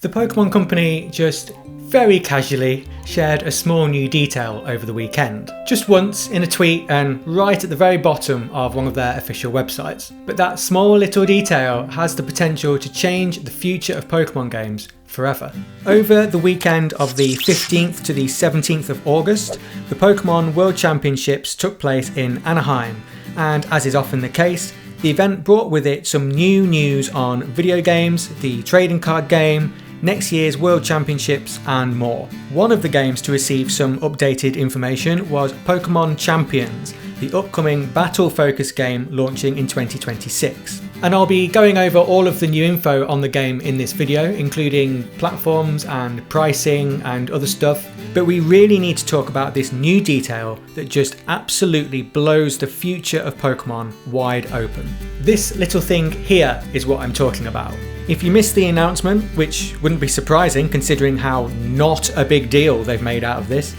The Pokémon Company just very casually shared a small new detail over the weekend. Just once in a tweet and right at the very bottom of one of their official websites. But that small little detail has the potential to change the future of Pokémon games forever. Over the weekend of the 15th to the 17th of August, the Pokémon World Championships took place in Anaheim, and as is often the case, the event brought with it some new news on video games, the trading card game, next year's World Championships and more. One of the games to receive some updated information was Pokémon Champions, the upcoming battle-focused game launching in 2026. And I'll be going over all of the new info on the game in this video, including platforms and pricing and other stuff, but we really need to talk about this new detail that just absolutely blows the future of Pokémon wide open. This little thing here is what I'm talking about. If you missed the announcement, which wouldn't be surprising considering how not a big deal they've made out of this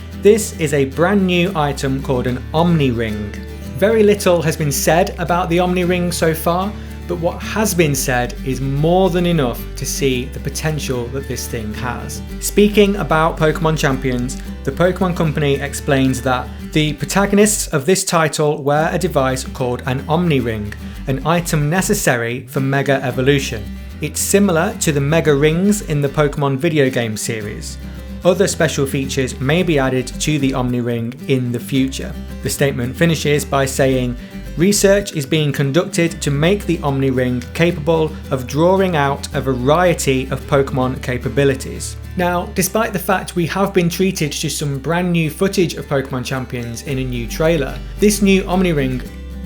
is a brand new item called an Omni Ring. Very little has been said about the Omni Ring so far, but what has been said is more than enough to see the potential that this thing has. Speaking about Pokémon Champions, the Pokémon Company explains that the protagonists of this title wear a device called an Omni Ring, an item necessary for Mega Evolution. It's similar to the Mega Rings in the Pokémon video game series. Other special features may be added to the Omni Ring in the future. The statement finishes by saying, "Research is being conducted to make the Omni Ring capable of drawing out a variety of Pokémon capabilities." Now, despite the fact we have been treated to some brand new footage of Pokémon Champions in a new trailer, this new Omni Ring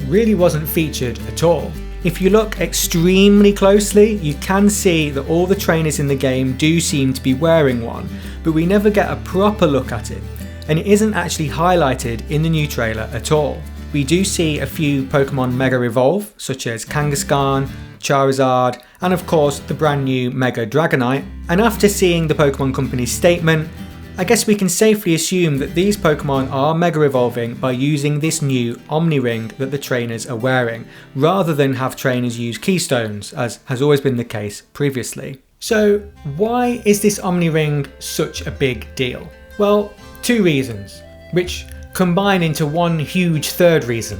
really wasn't featured at all. If you look extremely closely, you can see that all the trainers in the game do seem to be wearing one, but we never get a proper look at it, and it isn't actually highlighted in the new trailer at all. We do see a few Pokemon Mega Evolve, such as Kangaskhan, Charizard, and of course the brand new Mega Dragonite, and after seeing the Pokemon Company's statement, I guess we can safely assume that these Pokemon are Mega Evolving by using this new Omni Ring that the trainers are wearing, rather than have trainers use keystones, as has always been the case previously. So why is this Omni Ring such a big deal? Well, two reasons, which combine into one huge third reason.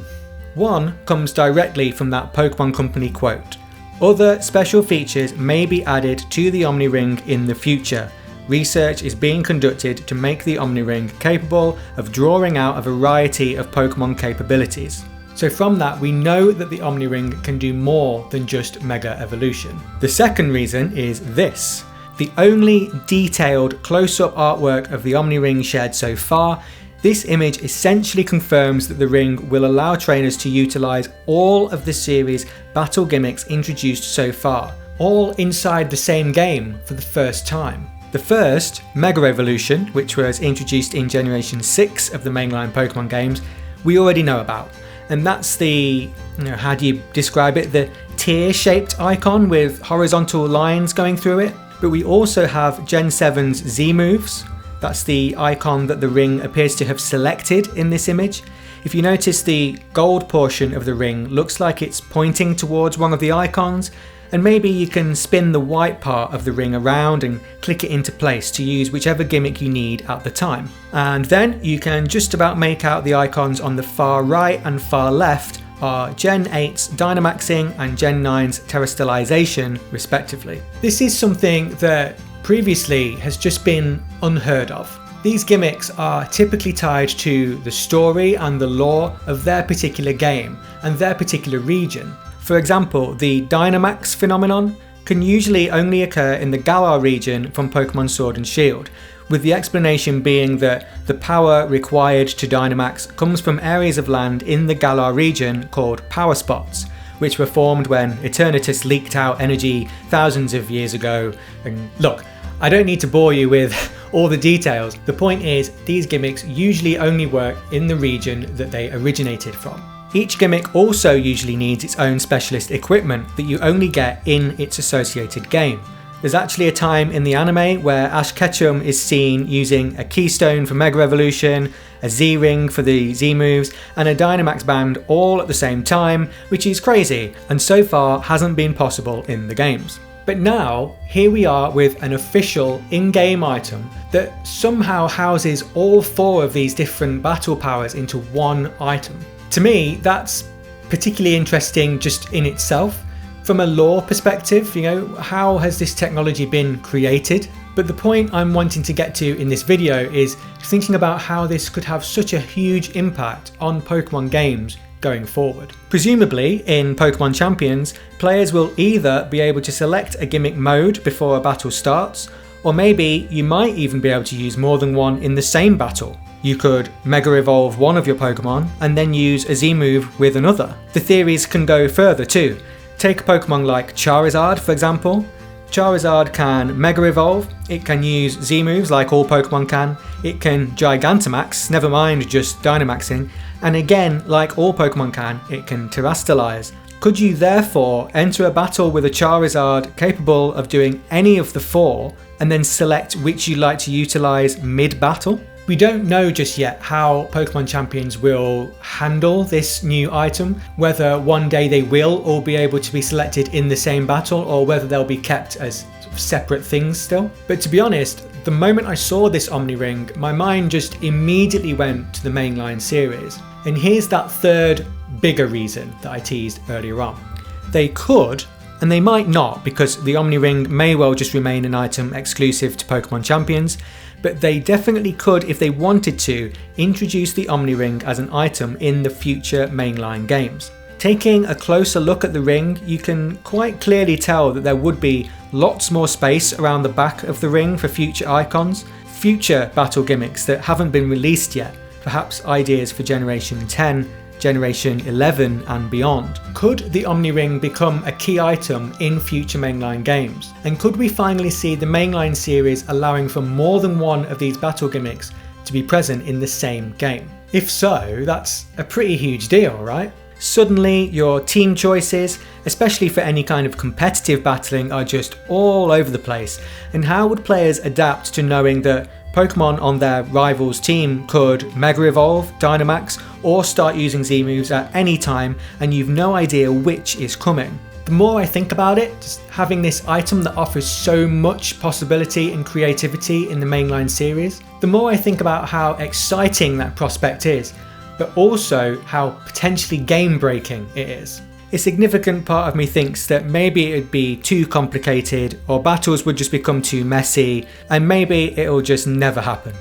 One comes directly from that Pokemon Company quote. Other special features may be added to the Omni Ring in the future. Research is being conducted to make the Omni Ring capable of drawing out a variety of Pokemon capabilities. So from that, we know that the Omni Ring can do more than just Mega Evolution. The second reason is this. The only detailed close-up artwork of the Omni Ring shared so far, this image essentially confirms that the ring will allow trainers to utilise all of the series' battle gimmicks introduced so far, all inside the same game for the first time. The first, Mega Evolution, which was introduced in Generation 6 of the mainline Pokemon games, we already know about. And that's the, how do you describe it, the tear-shaped icon with horizontal lines going through it. But we also have Gen 7's Z moves. That's the icon that the ring appears to have selected in this image. If you notice, the gold portion of the ring looks like it's pointing towards one of the icons, and maybe you can spin the white part of the ring around and click it into place to use whichever gimmick you need at the time. And then you can just about make out the icons on the far right and far left are Gen 8's Dynamaxing and Gen 9's Terrestrialization respectively. This is something that previously has just been unheard of. These gimmicks are typically tied to the story and the lore of their particular game and their particular region. For example, the Dynamax phenomenon can usually only occur in the Galar region from Pokemon Sword and Shield, with the explanation being that the power required to Dynamax comes from areas of land in the Galar region called power spots, which were formed when Eternatus leaked out energy thousands of years ago. And look, I don't need to bore you with all the details. The point is, these gimmicks usually only work in the region that they originated from. Each gimmick also usually needs its own specialist equipment that you only get in its associated game. There's actually a time in the anime where Ash Ketchum is seen using a keystone for Mega Evolution, a Z-ring for the Z moves, and a Dynamax band all at the same time, which is crazy, and so far hasn't been possible in the games. But now, here we are with an official in-game item that somehow houses all 4 of these different battle powers into one item. To me, that's particularly interesting just in itself. From a lore perspective, how has this technology been created? But the point I'm wanting to get to in this video is thinking about how this could have such a huge impact on Pokemon games going forward. Presumably, in Pokemon Champions, players will either be able to select a gimmick mode before a battle starts, or maybe you might even be able to use more than one in the same battle. You could Mega Evolve one of your Pokemon and then use a Z move with another. The theories can go further too. Take a Pokemon like Charizard, for example. Charizard can Mega Evolve, it can use Z moves like all Pokemon can, it can Gigantamax, never mind just Dynamaxing, and again, like all Pokemon can, it can Terastallize. Could you therefore enter a battle with a Charizard capable of doing any of the 4 and then select which you'd like to utilise mid-battle? We don't know just yet how Pokemon Champions will handle this new item, whether one day they will all be able to be selected in the same battle or whether they'll be kept as separate things still. But to be honest, the moment I saw this Omni Ring, my mind just immediately went to the mainline series. And here's that third bigger reason that I teased earlier on. They could, and they might not, because the Omni Ring may well just remain an item exclusive to Pokemon Champions, but they definitely could, if they wanted to, introduce the Omni Ring as an item in the future mainline games. Taking a closer look at the ring, you can quite clearly tell that there would be lots more space around the back of the ring for future icons, future battle gimmicks that haven't been released yet, perhaps ideas for Generation 10, Generation 11 and beyond. Could the Omni Ring become a key item in future mainline games? And could we finally see the mainline series allowing for more than one of these battle gimmicks to be present in the same game? If so, that's a pretty huge deal, right? Suddenly your team choices, especially for any kind of competitive battling, are just all over the place. And how would players adapt to knowing that Pokemon on their rival's team could Mega Evolve, Dynamax, or start using Z moves at any time and you've no idea which is coming? The more I think about it, just having this item that offers so much possibility and creativity in the mainline series, the more I think about how exciting that prospect is, but also how potentially game-breaking it is. A significant part of me thinks that maybe it'd be too complicated, or battles would just become too messy, and maybe it'll just never happen.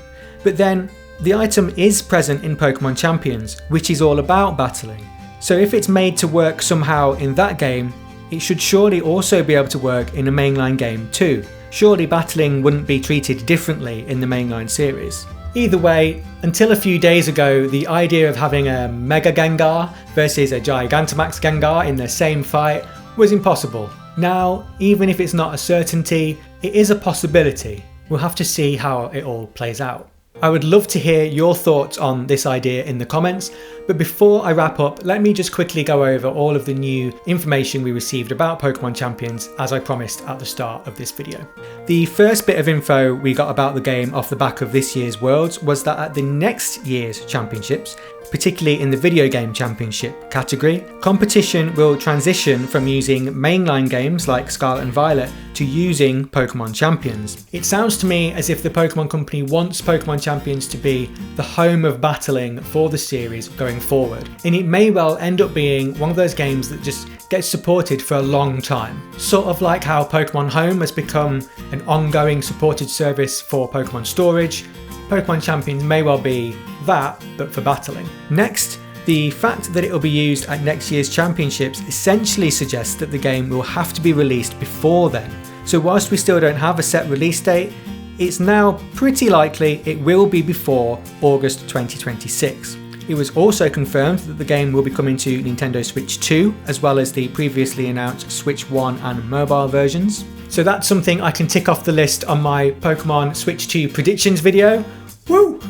But then, the item is present in Pokemon Champions, which is all about battling. So if it's made to work somehow in that game, it should surely also be able to work in a mainline game too. Surely battling wouldn't be treated differently in the mainline series. Either way, until a few days ago, the idea of having a Mega Gengar versus a Gigantamax Gengar in the same fight was impossible. Now, even if it's not a certainty, it is a possibility. We'll have to see how it all plays out. I would love to hear your thoughts on this idea in the comments, but before I wrap up, let me just quickly go over all of the new information we received about Pokemon Champions, as I promised at the start of this video. The first bit of info we got about the game off the back of this year's Worlds was that at the next year's Championships, particularly in the video game championship category, competition will transition from using mainline games like Scarlet and Violet to using Pokemon Champions. It sounds to me as if the Pokemon Company wants Pokemon Champions to be the home of battling for the series going forward, and it may well end up being one of those games that just gets supported for a long time. Sort of like how Pokemon Home has become an ongoing supported service for Pokemon storage, Pokemon Champions may well be that, but for battling. Next, the fact that it will be used at next year's championships essentially suggests that the game will have to be released before then. So whilst we still don't have a set release date, it's now pretty likely it will be before August 2026. It was also confirmed that the game will be coming to Nintendo Switch 2, as well as the previously announced Switch 1 and mobile versions. So that's something I can tick off the list on my Pokemon Switch 2 predictions video. Woo!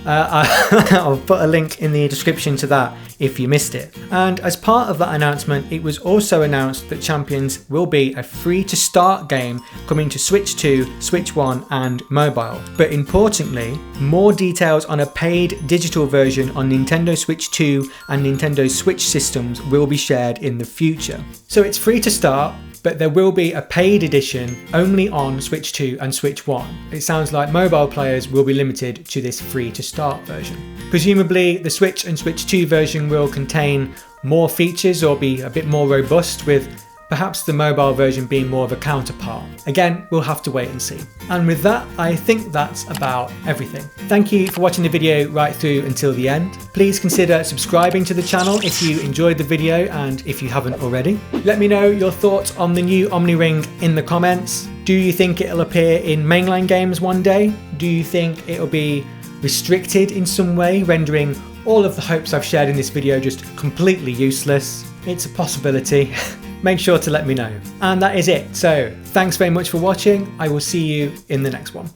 I'll put a link in the description to that if you missed it. And as part of that announcement, it was also announced that Champions will be a free-to-start game coming to Switch 2, Switch 1 and mobile. But importantly, more details on a paid digital version on Nintendo Switch 2 and Nintendo Switch systems will be shared in the future. So it's free to start, but there will be a paid edition only on Switch 2 and Switch 1. It sounds like mobile players will be limited to this free to start version. Presumably the Switch and Switch 2 version will contain more features or be a bit more robust, with perhaps the mobile version being more of a counterpart. Again, we'll have to wait and see. And with that, I think that's about everything. Thank you for watching the video right through until the end. Please consider subscribing to the channel if you enjoyed the video and if you haven't already. Let me know your thoughts on the new Omni Ring in the comments. Do you think it'll appear in mainline games one day? Do you think it'll be restricted in some way, rendering all of the hopes I've shared in this video just completely useless? It's a possibility. Make sure to let me know. And that is it. So thanks very much for watching. I will see you in the next one.